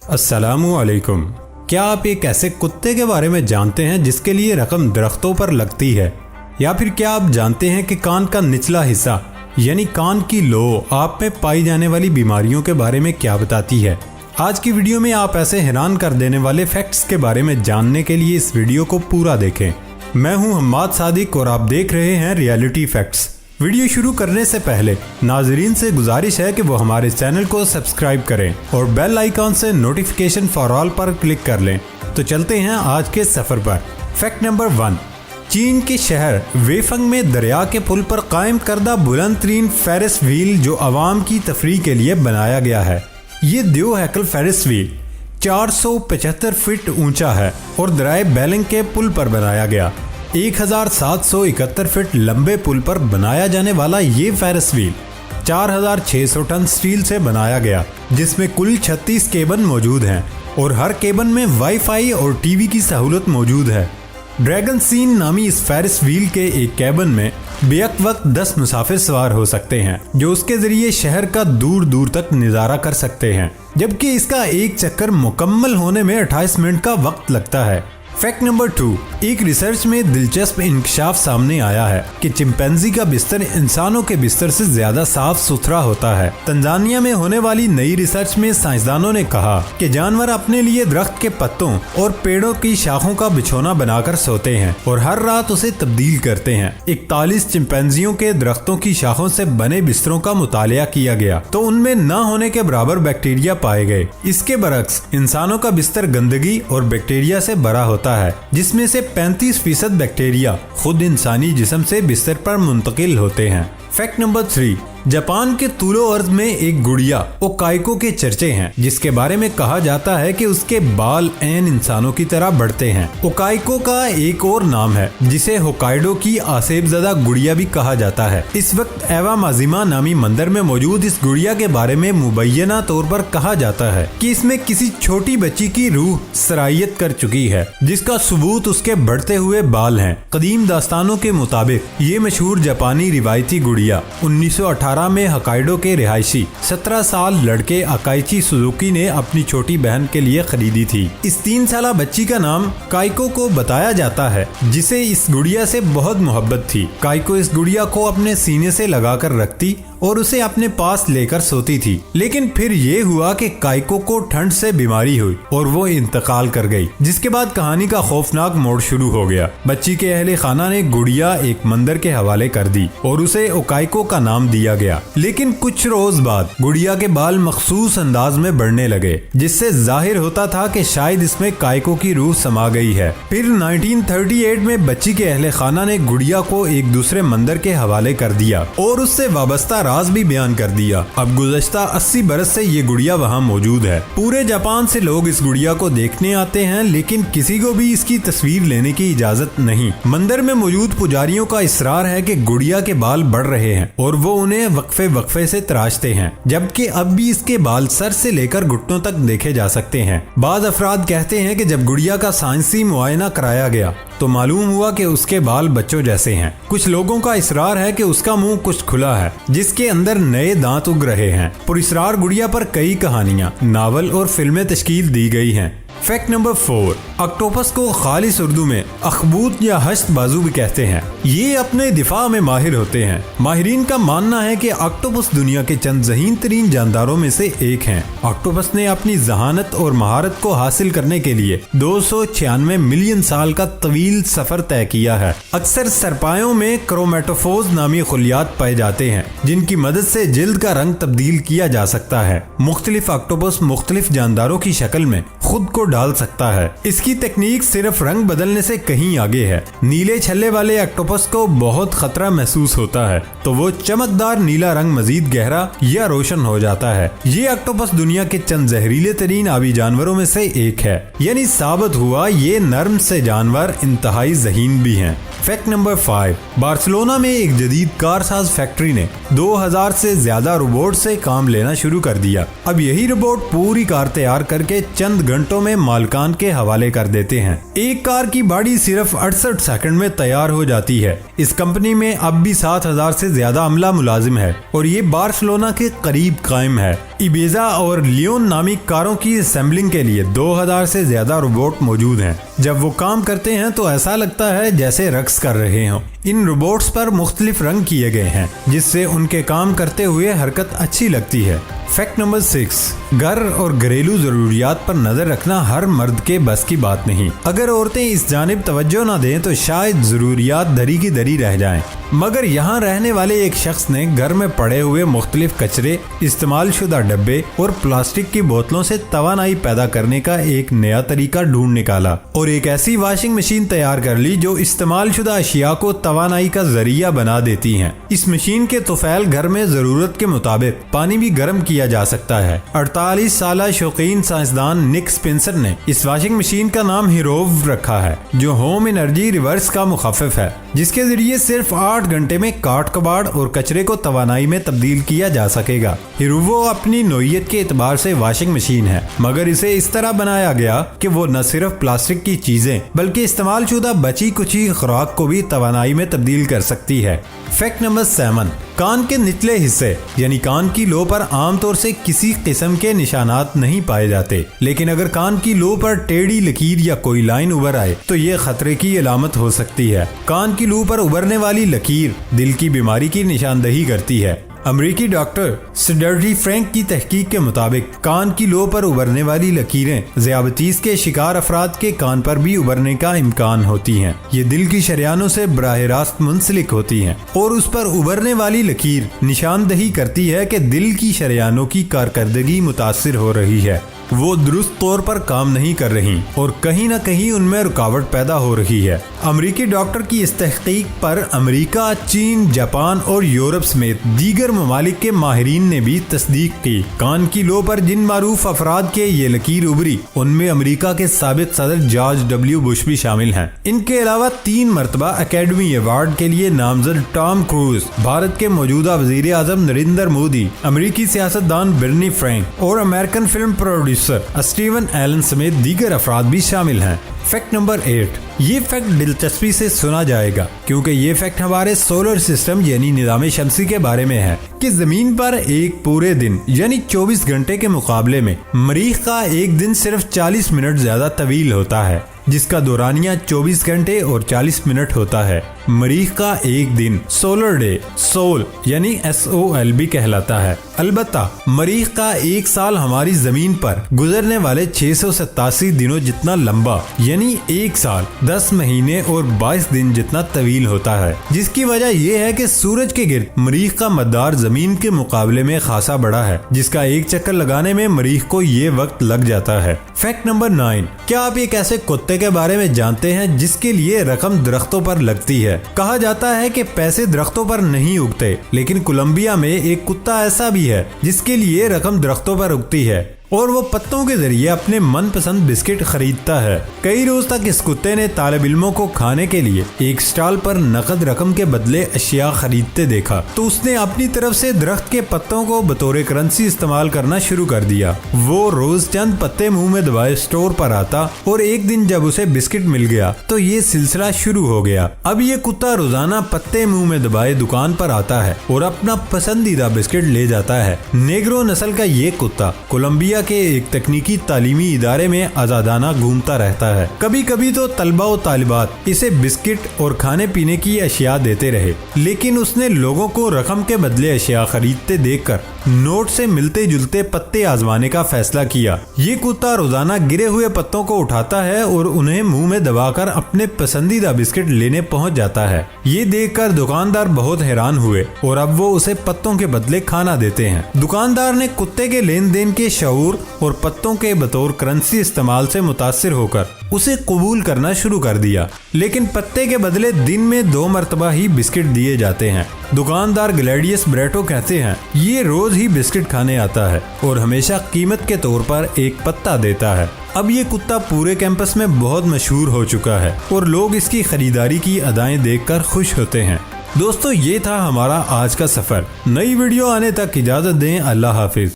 السلام علیکم۔ کیا آپ ایک ایسے کتے کے بارے میں جانتے ہیں جس کے لیے رقم درختوں پر لگتی ہے؟ یا پھر کیا آپ جانتے ہیں کہ کان کا نچلا حصہ یعنی کان کی لو آپ میں پائی جانے والی بیماریوں کے بارے میں کیا بتاتی ہے؟ آج کی ویڈیو میں آپ ایسے حیران کر دینے والے فیکٹس کے بارے میں جاننے کے لیے اس ویڈیو کو پورا دیکھیں۔ میں ہوں حماد صادق اور آپ دیکھ رہے ہیں ریئلٹی فیکٹس۔ ویڈیو شروع کرنے سے پہلے ناظرین سے گزارش ہے کہ وہ ہمارے چینل کو سبسکرائب کریں اور بیل آئیکن سے notification for all per click کر لیں۔ تو چلتے ہیں آج کے سفر پر۔ فیکٹ نمبر 1، چین کے شہر ویفنگ میں دریا کے پل پر قائم کردہ بلند ترین فیرس وہیل جو عوام کی تفریح کے لیے بنایا گیا ہے۔ یہ دیو ہیکل فیرس وہیل 475 فٹ اونچا ہے اور دریائے بیلنگ کے پل پر بنایا گیا۔ 1771 فٹ لمبے پل پر بنایا جانے والا یہ فیرس وہیل 4600 ٹن سٹیل سے بنایا گیا، جس میں کل 36 کیبن موجود ہیں اور ہر کیبن میں وائی فائی اور ٹی وی کی سہولت موجود ہے۔ ڈریگن سین نامی اس فیرس وہیل کے ایک کیبن میں بیک وقت 10 مسافر سوار ہو سکتے ہیں، جو اس کے ذریعے شہر کا دور دور تک نظارہ کر سکتے ہیں، جبکہ اس کا ایک چکر مکمل ہونے میں 28 منٹ کا وقت لگتا ہے۔ فیکٹ نمبر 2، ایک ریسرچ میں دلچسپ انکشاف سامنے آیا ہے کہ چمپینزی کا بستر انسانوں کے بستر سے زیادہ صاف ستھرا ہوتا ہے۔ تنزانیہ میں ہونے والی نئی ریسرچ میں سائنسدانوں نے کہا کہ جانور اپنے لیے درخت کے پتوں اور پیڑوں کی شاخوں کا بچھونا بنا کر سوتے ہیں اور ہر رات اسے تبدیل کرتے ہیں۔ 41 چمپینزیوں کے درختوں کی شاخوں سے بنے بستروں کا مطالعہ کیا گیا تو ان میں نہ ہونے کے برابر بیکٹیریا پائے گئے۔ اس کے برعکس انسانوں کا بستر گندگی اور بیکٹیریا سے بھرا ہوتا ہے، جس میں سے 35% بیکٹیریا خود انسانی جسم سے بستر پر منتقل ہوتے ہیں۔ فیکٹ نمبر 3، جاپان کے طول و عرض میں ایک گڑیا اوکائیکو کے چرچے ہیں، جس کے بارے میں کہا جاتا ہے کہ اس کے بال عین انسانوں کی طرح بڑھتے ہیں۔ اوکائیکو کا ایک اور نام ہے جسے ہوکائیڈو کی آسیب زدہ گڑیا بھی کہا جاتا ہے۔ اس وقت ایوا مازیما نامی مندر میں موجود اس گڑیا کے بارے میں مبینہ طور پر کہا جاتا ہے کہ اس میں کسی چھوٹی بچی کی روح سرایت کر چکی ہے، جس کا ثبوت اس کے بڑھتے ہوئے بال ہیں۔ قدیم داستانوں کے مطابق یہ مشہور جاپانی روایتی گڑیا 1918 میں ہوکائیڈو کے رہائشی 17 سال لڑکے اکائیچی سوزوکی نے اپنی چھوٹی بہن کے لیے خریدی تھی۔ اس 3 سالہ بچی کا نام کائیکو کو بتایا جاتا ہے، جسے اس گڑیا سے بہت محبت تھی۔ کائیکو اس گڑیا کو اپنے سینے سے لگا کر رکھتی اور اسے اپنے پاس لے کر سوتی تھی، لیکن پھر یہ ہوا کہ کائیکو کو ٹھنڈ سے بیماری ہوئی اور وہ انتقال کر گئی، جس کے بعد کہانی کا خوفناک موڑ شروع ہو گیا۔ بچی کے اہل خانہ نے گڑیا ایک مندر کے حوالے کر دی اور اسے اوکائیکو کا نام دیا گیا، لیکن کچھ روز بعد گڑیا کے بال مخصوص انداز میں بڑھنے لگے، جس سے ظاہر ہوتا تھا کہ شاید اس میں کائیکو کی روح سما گئی ہے۔ پھر 1938 میں بچی کے اہل خانہ نے گڑیا کو ایک دوسرے مندر کے حوالے کر دیا اور اس سے وابستہ راز بھی بیان کر دیا۔ اب گزشتہ 80 برس سے یہ گڑیا وہاں موجود ہے۔ پورے جاپان سے لوگ اس گڑیا کو دیکھنے آتے ہیں، لیکن کسی کو بھی اس کی تصویر لینے کی اجازت نہیں۔ مندر میں موجود پجاریوں کا اصرار ہے کہ گڑیا کے بال بڑھ رہے ہیں اور وہ انہیں وقفے سے تراشتے ہیں، جبکہ اب بھی اس کے بال سر سے لے کر گھٹنوں تک دیکھے جا سکتے ہیں۔ بعض افراد کہتے ہیں کہ جب گڑیا کا سائنسی معائنہ کرایا گیا تو معلوم ہوا کہ اس کے بال بچوں جیسے ہیں۔ کچھ لوگوں کا اصرار ہے کہ اس کا منہ کچھ کھلا ہے، جس کے اندر نئے دانت اگ رہے ہیں۔ پراسرار گڑیا پر کئی کہانیاں، ناول اور فلمیں تشکیل دی گئی ہیں۔ فیکٹ نمبر 4، اکٹوپس کو خالص اردو میں اخبوت یا ہشت بازو بھی کہتے ہیں۔ یہ اپنے دفاع میں ماہر ہوتے ہیں۔ ماہرین کا ماننا ہے کہ اکٹوپس دنیا کے چند ذہین ترین جانداروں میں سے ایک ہیں۔ اکٹوپس نے اپنی ذہانت اور مہارت کو حاصل کرنے کے لیے 296 ملین سال کا طویل سفر طے کیا ہے۔ اکثر سرپایوں میں کرومیٹوفورز نامی خلیات پائے جاتے ہیں، جن کی مدد سے جلد کا رنگ تبدیل کیا جا سکتا ہے۔ مختلف اکٹوپس مختلف جانداروں کی شکل میں خود کو ڈال سکتا ہے۔ اس کی تکنیک صرف رنگ بدلنے سے کہیں آگے ہے۔ نیلے چھلے والے اکٹوپس کو بہت خطرہ محسوس ہوتا ہے تو وہ چمکدار نیلا رنگ مزید گہرا یا روشن ہو جاتا ہے۔ یہ اکٹوپس دنیا کے چند زہریلے ترین آبی جانوروں میں سے ایک ہے، یعنی ثابت ہوا یہ نرم سے جانور انتہائی ذہین بھی ہیں۔ فیکٹ نمبر 5، بارسلونا میں ایک جدید کار ساز فیکٹری نے 2000 سے زیادہ روبوٹ سے کام لینا شروع کر دیا۔ اب یہی روبوٹ پوری کار تیار کر کے چند گھنٹوں میں مالکان کے حوالے کر دیتے ہیں۔ ایک کار کی باڈی صرف 68 سیکنڈ میں تیار ہو جاتی ہے۔ اس کمپنی میں اب بھی 7000 سے زیادہ عملہ ملازم ہے اور یہ بارسلونا کے قریب قائم ہے۔ ایبیزا اور لیون نامی کاروں کی اسمبلنگ کے لیے 2000 سے زیادہ روبوٹ موجود ہیں۔ جب وہ کام کرتے ہیں تو ایسا لگتا ہے جیسے رقص کر رہے ہوں۔ ان روبوٹس پر مختلف رنگ کیے گئے ہیں جس سے ان کے کام کرتے ہوئے حرکت اچھی لگتی ہے۔ فیکٹ نمبر 6، گھر اور گھریلو ضروریات پر نظر رکھنا ہر مرد کے بس کی بات نہیں۔ اگر عورتیں اس جانب توجہ نہ دیں تو شاید ضروریات دری کی دری رہ جائیں، مگر یہاں رہنے والے ایک شخص نے گھر میں پڑے ہوئے مختلف کچرے، استعمال شدہ ڈبے اور پلاسٹک کی بوتلوں سے توانائی پیدا کرنے کا ایک نیا طریقہ ڈھونڈ نکالا اور ایک ایسی واشنگ مشین تیار کر لی جو استعمال شدہ اشیاء کو توانائی کا ذریعہ بنا دیتی ہیں۔ اس مشین کے طفیل گھر میں ضرورت کے مطابق پانی بھی گرم کیا جا سکتا ہے۔ 48 سالہ شوقین سائنسدان نک سپنسر نے اس واشنگ مشین کا نام ہیروو رکھا ہے، جو ہوم انرجی ریورس کا مخفف ہے، جس کے ذریعے صرف 8 گھنٹے میں کاٹ کباڑ اور کچرے کو توانائی میں تبدیل کیا جا سکے گا۔ ہیروو اپنی نوعیت کے اعتبار سے واشنگ مشین ہے، مگر اسے اس طرح بنایا گیا کہ وہ نہ صرف پلاسٹک کی چیزیں بلکہ استعمال شدہ بچی کچی خوراک کو بھی توانائی میں تبدیل کر سکتی ہے۔ فیکٹ نمبر 7، کان کے نچلے حصے یعنی کان کی لو پر عام طور سے کسی قسم کے نشانات نہیں پائے جاتے، لیکن اگر کان کی لو پر ٹیڑھی لکیر یا کوئی لائن ابھر آئے تو یہ خطرے کی علامت ہو سکتی ہے۔ کان کی لو پر ابھرنے والی لکیر دل کی بیماری کی نشاندہی کرتی ہے۔ امریکی ڈاکٹر سڈرٹی فرینک کی تحقیق کے مطابق کان کی لو پر ابھرنے والی لکیریں ذیابیطس کے شکار افراد کے کان پر بھی ابھرنے کا امکان ہوتی ہیں۔ یہ دل کی شریانوں سے براہ راست منسلک ہوتی ہیں اور اس پر ابھرنے والی لکیر نشاندہی کرتی ہے کہ دل کی شریانوں کی کارکردگی متاثر ہو رہی ہے، وہ درست طور پر کام نہیں کر رہی اور کہیں نہ کہیں ان میں رکاوٹ پیدا ہو رہی ہے۔ امریکی ڈاکٹر کی اس تحقیق پر امریکہ، چین، جاپان اور یورپ سمیت دیگر ممالک کے ماہرین نے بھی تصدیق کی۔ کان کی لو پر جن معروف افراد کے یہ لکیر ابھری ان میں امریکہ کے سابق صدر جارج ڈبلیو بش بھی شامل ہیں۔ ان کے علاوہ 3 مرتبہ اکیڈمی ایوارڈ کے لیے نامزد ٹام کروز، بھارت کے موجودہ وزیر اعظم نریندر مودی، امریکی سیاستدان برنی فرینک اور American film producer Steven Allen سمیت دیگر افراد بھی شامل ہیں۔ فیکٹ نمبر 8، یہ فیکٹ دلچسپی سے سنا جائے گا کیونکہ یہ فیکٹ ہمارے سولر سسٹم یعنی نظام شمسی کے بارے میں ہے کہ زمین پر ایک پورے دن یعنی 24 گھنٹے کے مقابلے میں مریخ کا ایک دن صرف 40 منٹ زیادہ طویل ہوتا ہے، جس کا دورانیہ 24 گھنٹے اور 40 منٹ ہوتا ہے۔ مریخ کا ایک دن سولر ڈے، سول یعنی SOL بھی کہلاتا ہے۔ البتہ مریخ کا ایک سال ہماری زمین پر گزرنے والے 687 دنوں جتنا لمبا یعنی ایک سال 10 مہینے اور 22 دن جتنا طویل ہوتا ہے، جس کی وجہ یہ ہے کہ سورج کے گرد مریخ کا مدار زمین کے مقابلے میں خاصا بڑا ہے، جس کا ایک چکر لگانے میں مریخ کو یہ وقت لگ جاتا ہے۔ فیکٹ نمبر 9، کیا آپ ایک ایسے کتے کے بارے میں جانتے ہیں جس کے لیے رقم درختوں پر لگتی ہے؟ کہا جاتا ہے کہ پیسے درختوں پر نہیں اگتے، لیکن کولمبیا میں ایک کتا ایسا بھی ہے جس کے لیے رقم درختوں پر اگتی ہے اور وہ پتوں کے ذریعے اپنے من پسند بسکٹ خریدتا ہے۔ کئی روز تک اس کتے نے طالب علموں کو کھانے کے لیے ایک سٹال پر نقد رقم کے بدلے اشیاء خریدتے دیکھا تو اس نے اپنی طرف سے درخت کے پتوں کو بطور کرنسی استعمال کرنا شروع کر دیا۔ وہ روز چند پتے منہ میں دبائے سٹور پر آتا اور ایک دن جب اسے بسکٹ مل گیا تو یہ سلسلہ شروع ہو گیا۔ اب یہ کتا روزانہ پتے منہ میں دبائے دکان پر آتا ہے اور اپنا پسندیدہ بسکٹ لے جاتا ہے۔ نیگرو نسل کا یہ کتا کولمبیا کے ایک تکنیکی تعلیمی ادارے میں آزادانہ گھومتا رہتا ہے۔ کبھی کبھی تو طلبہ و طالبات اسے بسکٹ اور کھانے پینے کی اشیاء دیتے رہے، لیکن اس نے لوگوں کو رقم کے بدلے اشیاء خریدتے دیکھ کر نوٹ سے ملتے جلتے پتے آزمانے کا فیصلہ کیا۔ یہ کتا روزانہ گرے ہوئے پتوں کو اٹھاتا ہے اور انہیں منہ میں دبا کر اپنے پسندیدہ بسکٹ لینے پہنچ جاتا ہے۔ یہ دیکھ کر دکاندار بہت حیران ہوئے اور اب وہ اسے پتوں کے بدلے کھانا دیتے ہیں۔ دکاندار نے کتے کے لین دین کے شعور اور پتوں کے بطور کرنسی استعمال سے متاثر ہو کر اسے قبول کرنا شروع کر دیا، لیکن پتے کے بدلے دن میں 2 مرتبہ ہی بسکٹ دیے جاتے ہیں۔ دکاندار گلیڈیس بریٹو کہتے ہیں یہ روز ہی بسکٹ کھانے آتا ہے اور ہمیشہ قیمت کے طور پر ایک پتا دیتا ہے۔ اب یہ کتا پورے کیمپس میں بہت مشہور ہو چکا ہے اور لوگ اس کی خریداری کی ادائیں دیکھ کر خوش ہوتے ہیں۔ دوستو، یہ تھا ہمارا آج کا سفر۔ نئی ویڈیو آنے تک اجازت دیں۔ اللہ حافظ۔